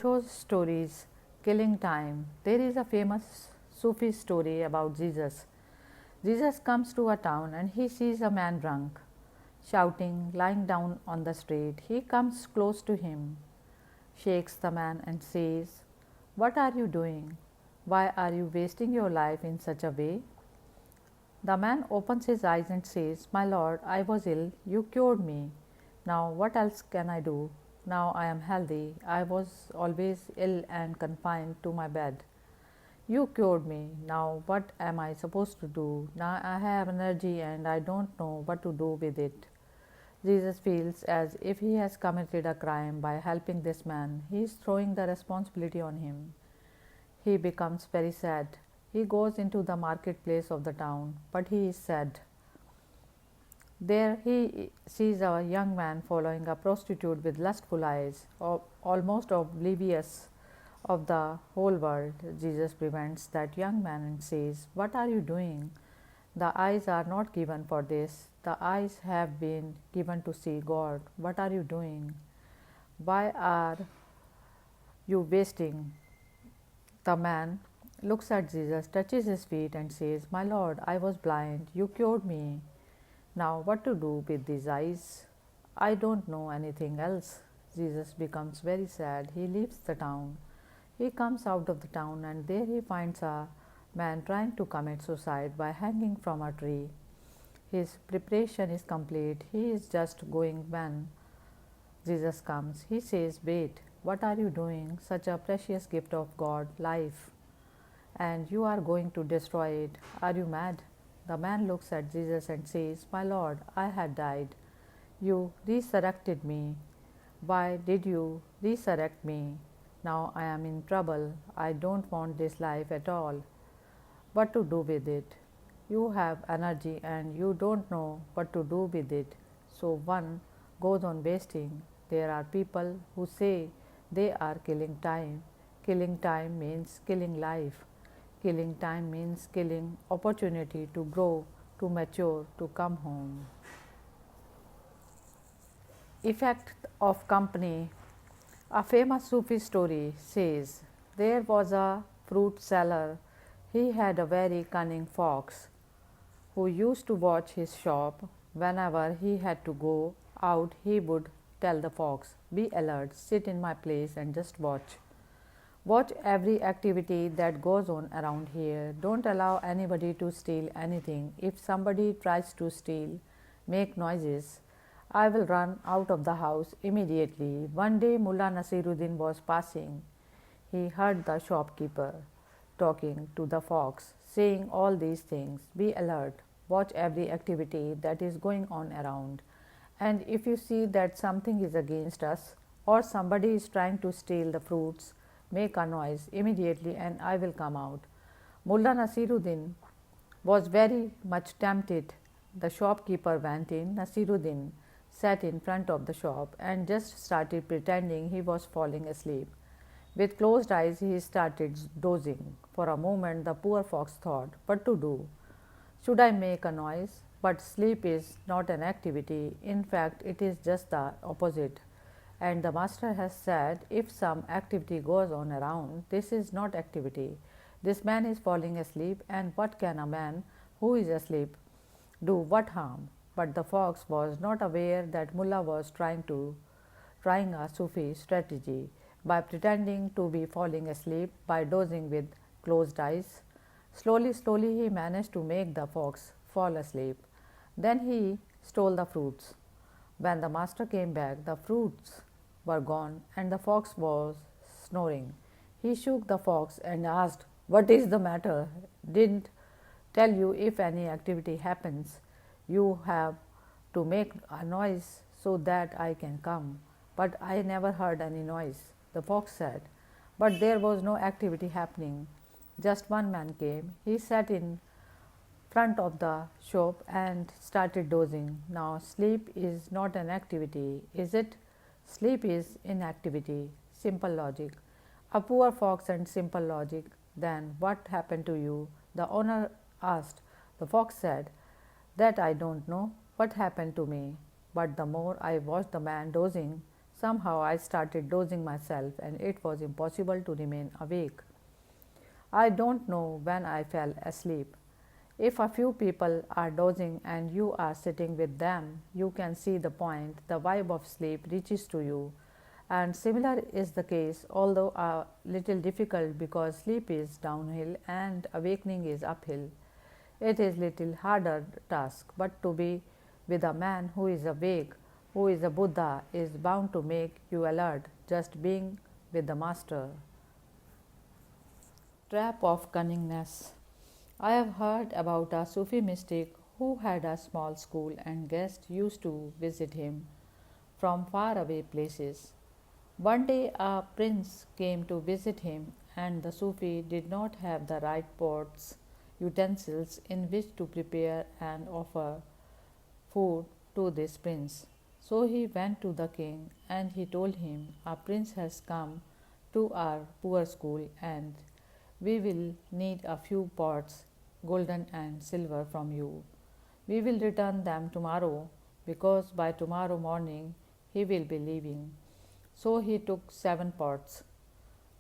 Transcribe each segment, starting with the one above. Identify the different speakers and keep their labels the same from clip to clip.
Speaker 1: Osho's stories, Killing Time. There is a famous Sufi story about Jesus. Jesus comes to a town and he sees a man drunk, shouting, lying down on the street. He comes close to him, shakes the man, and says, "What are you doing? Why are you wasting your life in such a way?" The man opens his eyes and says, "My Lord, I was ill, you cured me. Now what else can I do? Now I am healthy. I was always ill and confined to my bed. You cured me. Now what am I supposed to do? Now I have energy and I don't know what to do with it." Jesus feels as if he has committed a crime by helping this man. He is throwing the responsibility on him. He becomes very sad. He goes into the marketplace of the town, but he is sad. There he sees a young man following a prostitute with lustful eyes, almost oblivious of the whole world. Jesus prevents that young man and says, "What are you doing? The eyes are not given for this. The eyes have been given to see God. What are you doing? Why are you wasting?" The man looks at Jesus, touches his feet, and says, "My Lord, I was blind. You cured me. Now what to do with these eyes? I don't know anything else." Jesus becomes very sad. He leaves the town. He comes out of the town and there he finds a man trying to commit suicide by hanging from a tree. His preparation is complete. He is just going when Jesus comes. He says, "Wait, what are you doing? Such a precious gift of God, life, and you are going to destroy it. Are you mad?" The man looks at Jesus and says, "My Lord, I had died. You resurrected me. Why did you resurrect me? Now I am in trouble. I don't want this life at all. What to do with it? You have energy and you don't know what to do with it. So one goes on wasting. There are people who say they are killing time. Killing time means killing life. Killing time means killing opportunity to grow, to mature, to come home." Effect of company. A famous Sufi story says, there was a fruit seller. He had a very cunning fox who used to watch his shop. Whenever he had to go out, he would tell the fox, "Be alert, sit in my place and just watch. Watch every activity that goes on around here. Don't allow anybody to steal anything. If somebody tries to steal, make noises. I will run out of the house immediately." One day Mullah Nasiruddin was passing. He heard the shopkeeper talking to the fox, saying all these things. "Be alert, watch every activity that is going on around. And if you see that something is against us or somebody is trying to steal the fruits, make a noise immediately and I will come out." Mullah Nasiruddin was very much tempted. The shopkeeper went in. Nasiruddin sat in front of the shop and just started pretending he was falling asleep. With closed eyes he started dozing. For a moment the poor fox thought, what to do? Should I make a noise? But sleep is not an activity. In fact, it is just the opposite. And the master has said, if some activity goes on around, this is not activity. This man is falling asleep, and what can a man who is asleep do? What harm? But the fox was not aware that Mullah was trying a Sufi strategy by pretending to be falling asleep by dozing with closed eyes. Slowly he managed to make the fox fall asleep. Then he stole the fruits. When the master came back, the fruits were gone and the fox was snoring. He shook the fox and asked, "What is the matter? Didn't tell you if any activity happens, you have to make a noise so that I can come." "But I never heard any noise," the fox said. But there was no activity happening. Just one man came. He sat in front of the shop and started dozing. Now sleep is not an activity, is it? Sleep is inactivity. Simple logic. A poor fox and simple logic. Then what happened to you? The owner asked. The fox said, "That I don't know. What happened to me? But the more I watched the man dozing, Somehow I started dozing myself, and it was impossible to remain awake. I don't know when I fell asleep. If a few people are dozing and you are sitting with them, you can see the point. The vibe of sleep reaches to you. And similar is the case, although a little difficult because sleep is downhill and awakening is uphill. It is little harder task, but to be with a man who is awake, who is a Buddha, is bound to make you alert. Just being with the master. Trap of cunningness. I have heard about a Sufi mystic who had a small school and guests used to visit him from far away places. One day a prince came to visit him, and the Sufi did not have the right pots, utensils in which to prepare and offer food to this prince. So he went to the king and he told him, "A prince has come to our poor school, and we will need a few pots, golden and silver, from you. We will return them tomorrow, because by tomorrow morning he will be leaving." So he took 7 pots.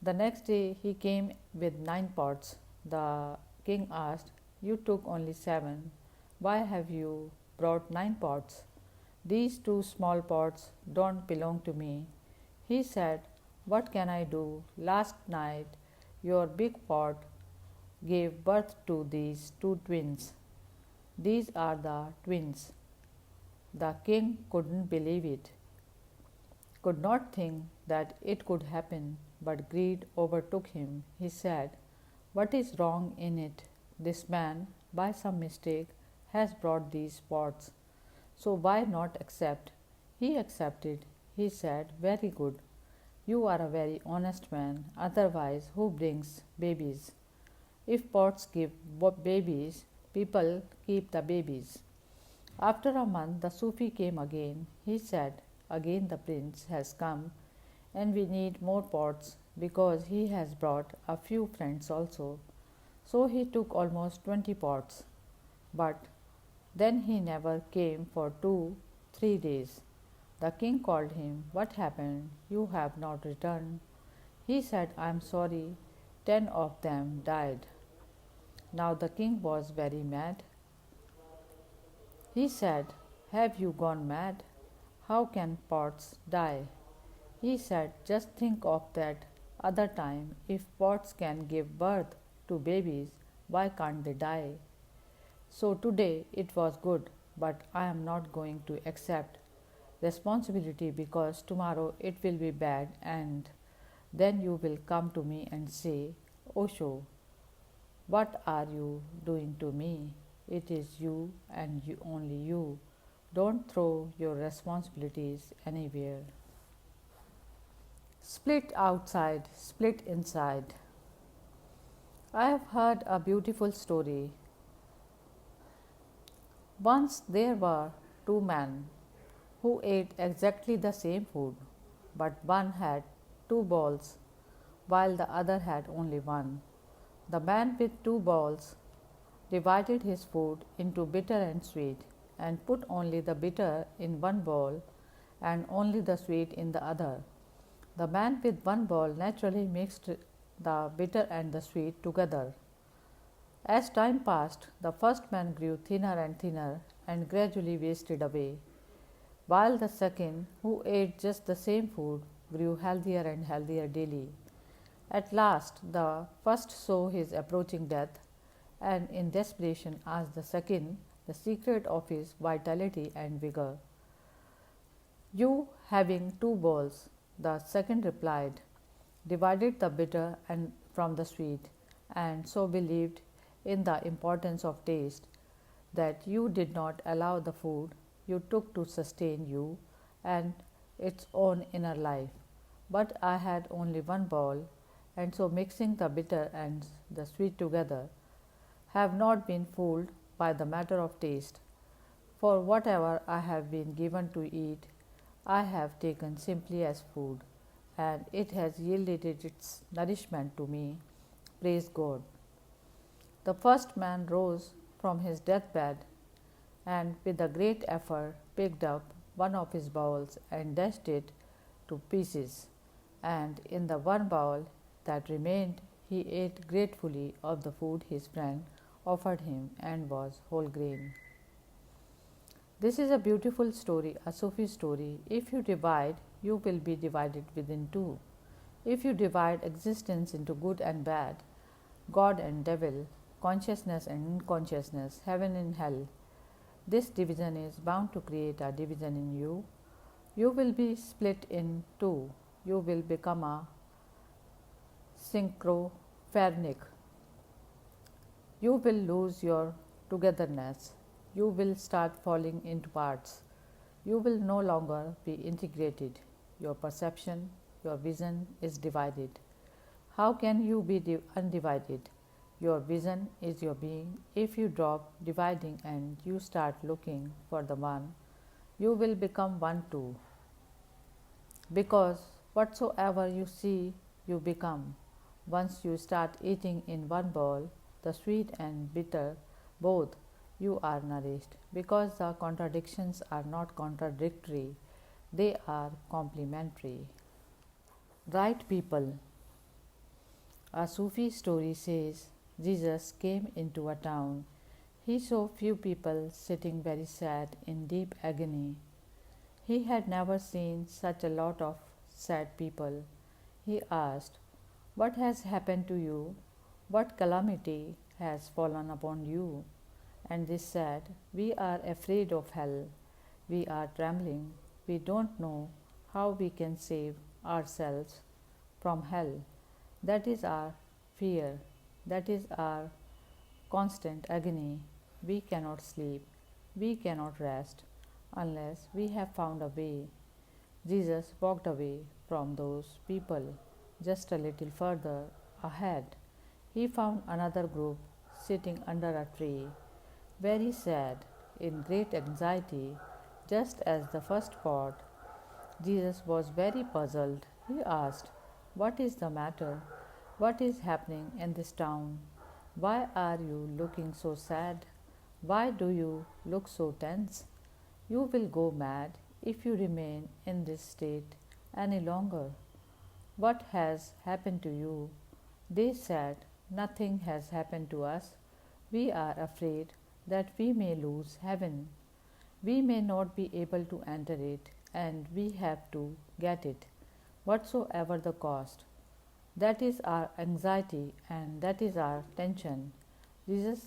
Speaker 1: The next day he came with 9 pots. The king asked, "You took only 7. Why have you brought 9 pots? These 2 small pots don't belong to me." He said, "What can I do? Last night your big pot gave birth to these 2 twins. These are the twins." The king couldn't believe it, could not think that it could happen, but greed overtook him. He said, "What is wrong in it? This man, by some mistake, has brought these pots, so why not accept?" He accepted. He said, "Very good. You are a very honest man. Otherwise, who brings babies? If pots give babies, people keep the babies." After a month, the Sufi came again. He said, "Again the prince has come, and we need more pots because he has brought a few friends also." So he took almost 20 pots. But then he never came for 2, 3 days. The king called him. "What happened? You have not returned." He said, "I am sorry, 10 of them died." Now the king was very mad. He said, "Have you gone mad? How can pots die?" He said, "Just think of that other time. If pots can give birth to babies, why can't they die? So today it was good, but I am not going to accept responsibility because tomorrow it will be bad, and then you will come to me and say, 'Osho, what are you doing to me? It is you and you, only you. Don't throw your responsibilities anywhere.'" Split outside, split inside. I have heard a beautiful story. Once there were 2 men who ate exactly the same food, but one had 2 balls while the other had only one. The man with 2 balls divided his food into bitter and sweet, and put only the bitter in one bowl and only the sweet in the other. The man with 1 ball naturally mixed the bitter and the sweet together. As time passed, the first man grew thinner and thinner and gradually wasted away, while the second, who ate just the same food, grew healthier and healthier daily. At last, the first saw his approaching death, and in desperation asked the second the secret of his vitality and vigor. "You, having 2 balls," the second replied, "divided the bitter and from the sweet, and so believed in the importance of taste that you did not allow the food you took to sustain you and its own inner life. But I had only 1 ball, and so mixing the bitter and the sweet together, have not been fooled by the matter of taste. For whatever I have been given to eat, I have taken simply as food, and it has yielded its nourishment to me. Praise God." The first man rose from his deathbed and with a great effort picked up one of his bowls and dashed it to pieces, and in the one bowl that remained, he ate gratefully of the food his friend offered him and was whole grain. This is a beautiful story, a Sufi story. If you divide, you will be divided within two. If you divide existence into good and bad, God and devil, consciousness and unconsciousness, heaven and hell, this division is bound to create a division in you. You will be split in two. You will become a synchrophrenic. You will lose your togetherness. You will start falling into parts. You will no longer be integrated. Your perception, your vision is divided. How can you be undivided? Your vision is your being. If you drop dividing and you start looking for the one, you will become one too. Because whatsoever you see, you become. Once you start eating in one bowl, the sweet and bitter, both, you are nourished. Because the contradictions are not contradictory, they are complementary. Right people. A Sufi story says Jesus came into a town. He saw few people sitting very sad in deep agony. He had never seen such a lot of sad people. He asked, "What has happened to you? What calamity has fallen upon you?" And they said, "We are afraid of hell. We are trembling. We don't know how we can save ourselves from hell. That is our fear. That is our constant agony. We cannot sleep. We cannot rest unless we have found a way." Jesus walked away from those people. Just a little further ahead, he found another group sitting under a tree, very sad, in great anxiety, just as the first part. Jesus was very puzzled. He asked, "What is the matter? What is happening in this town? Why are you looking so sad? Why do you look so tense? You will go mad if you remain in this state any longer. What has happened to you?" They said, "Nothing has happened to us. We are afraid that we may lose heaven. We may not be able to enter it, and we have to get it, whatsoever the cost. That is our anxiety and that is our tension." Jesus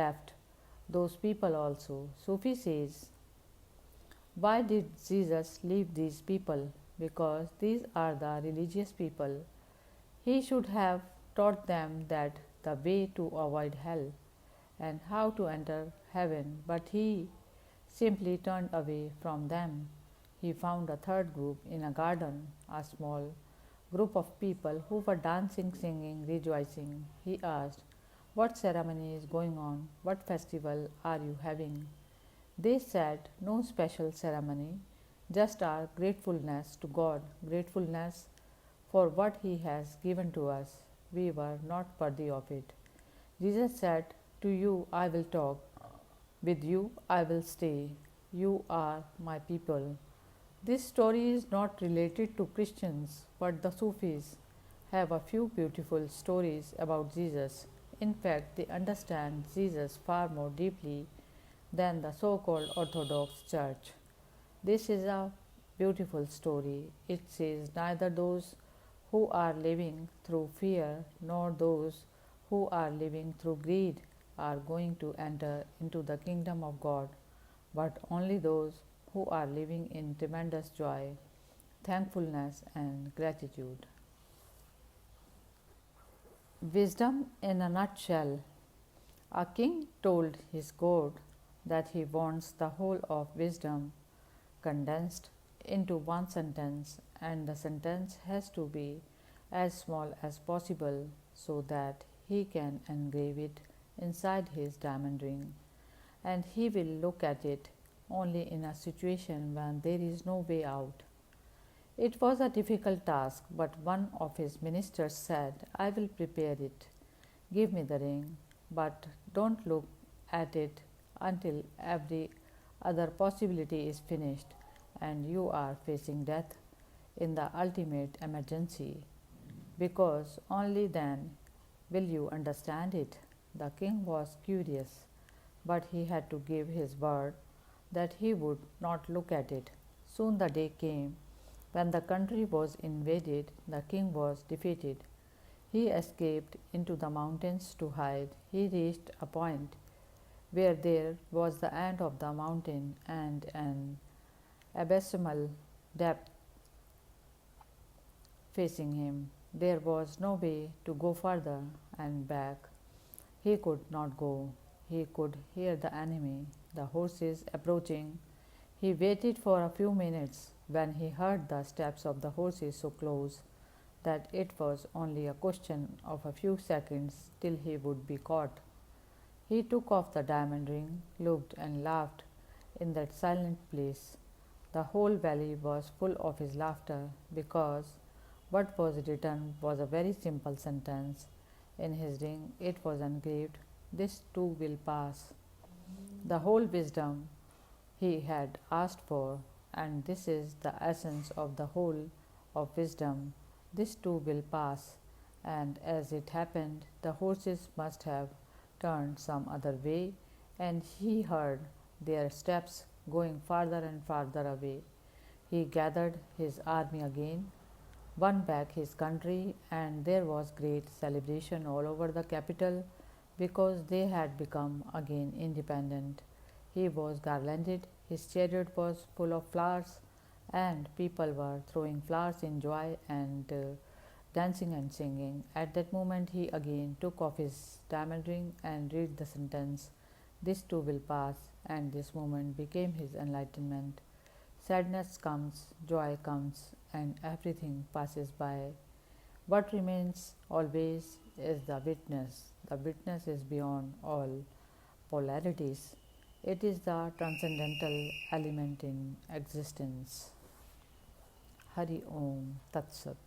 Speaker 1: left those people also. Sufi says, why did Jesus leave these people? Because these are the religious people. He should have taught them that the way to avoid hell and how to enter heaven, but he simply turned away from them. He found a third group in a garden, a small group of people who were dancing, singing, rejoicing. He asked, "What ceremony is going on? What festival are you having?" They said, "No special ceremony, just our gratefulness to God, gratefulness for what He has given to us. We were not worthy of it." Jesus said, "To you I will talk, with you I will stay. You are my people." This story is not related to Christians, but the Sufis have a few beautiful stories about Jesus. In fact, they understand Jesus far more deeply than the so called Orthodox Church. This is a beautiful story. It says neither those who are living through fear nor those who are living through greed are going to enter into the kingdom of God, but only those who are living in tremendous joy, thankfulness, and gratitude. Wisdom in a nutshell. A king told his court that he wants the whole of wisdom condensed into one sentence, and the sentence has to be as small as possible so that he can engrave it inside his diamond ring, and he will look at it only in a situation when there is no way out. It was a difficult task, but one of his ministers said, "I will prepare it. Give me the ring, but don't look at it until every other possibility is finished and you are facing death. in the ultimate emergency, because only then will you understand it. The king was curious, but he had to give his word that he would not look at it. Soon the day came when the country was invaded. The king was defeated. He escaped into the mountains to hide. He reached a point where there was the end of the mountain and an abysmal depth facing him. There was no way to go further and back. He could not go. He could hear the enemy, the horses approaching. He waited for a few minutes. When he heard the steps of the horses so close that it was only a question of a few seconds till he would be caught, he took off the diamond ring, looked and laughed in that silent place. The whole valley was full of his laughter, because what was written was a very simple sentence. In his ring it was engraved, "This too will pass." The whole wisdom he had asked for, and this is the essence of the whole of wisdom. This too will pass. And as it happened, the horses must have turned some other way, and he heard their steps going farther and farther away. He gathered his army again, won back his country, and there was great celebration all over the capital, because they had become again independent. He was garlanded, his chariot was full of flowers, and people were throwing flowers in joy and dancing and singing. At that moment, he again took off his diamond ring and read the sentence, "This too will pass," and this moment became his enlightenment. Sadness comes, joy comes, and everything passes by. What remains always is the witness. The witness is beyond all polarities. It is the transcendental element in existence. Hari Om Tat Sat.